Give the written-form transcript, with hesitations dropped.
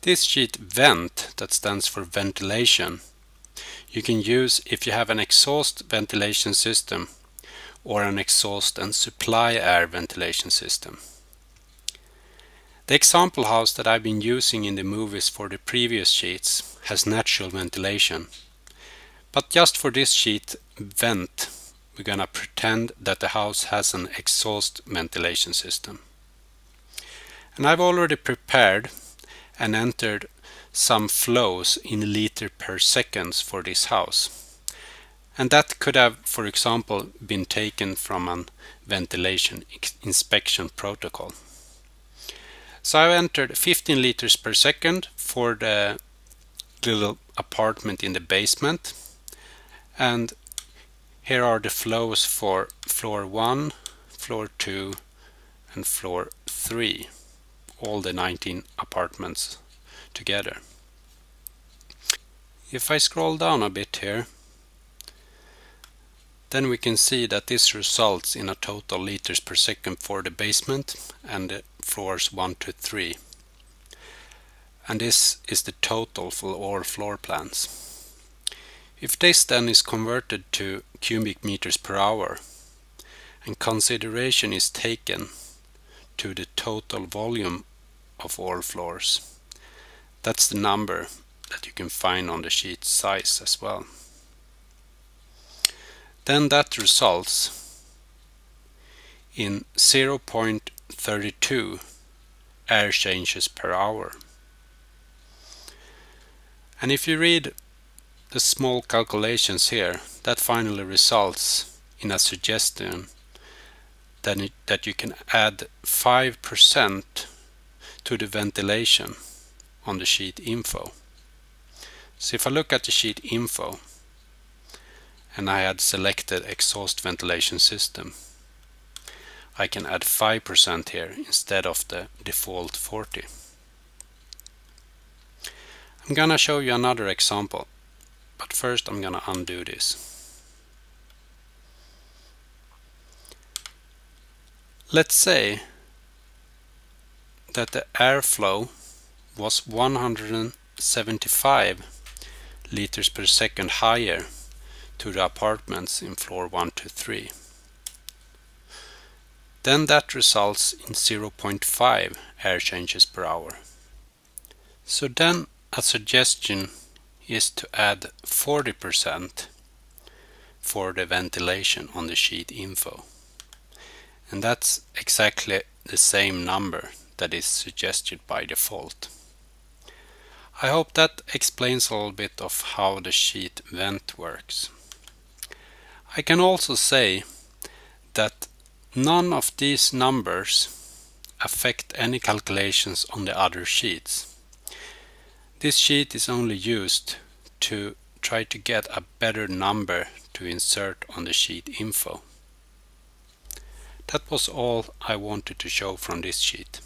This sheet vent, that stands for ventilation, you can use if you have an exhaust ventilation system or an exhaust and supply air ventilation system. The example house that I've been using in the movies for the previous sheets has natural ventilation. But just for this sheet vent, we're gonna pretend that the house has an exhaust ventilation system. And I've already prepared and entered some flows in liter per seconds for this house. And that could have, for example, been taken from a ventilation inspection protocol. So I've entered 15 liters per second for the little apartment in the basement. And here are the flows for floor 1, floor 2 and floor 3. All the 19 apartments together. If I scroll down a bit here, then we can see that this results in a total liters per second for the basement and the floors 1 to 3. And this is the total for all floor plans. If this then is converted to cubic meters per hour and consideration is taken to the total volume of all floors, that's the number that you can find on the sheet size as well. Then that results in 0.32 air changes per hour. And if you read the small calculations here, that finally results in a suggestion that you can add 5% to the ventilation on the sheet info. So if I look at the sheet info and I had selected exhaust ventilation system, I can add 5% here instead of the default 40. I'm gonna show you another example, but first I'm gonna undo this. Let's say that the airflow was 175 liters per second higher to the apartments in floor 1 to 3. Then that results in 0.5 air changes per hour. So then a suggestion is to add 40% for the ventilation on the sheet info. And that's exactly the same number that is suggested by default. I hope that explains a little bit of how the sheet vent works. I can also say that none of these numbers affect any calculations on the other sheets. This sheet is only used to try to get a better number to insert on the sheet info. That was all I wanted to show from this sheet.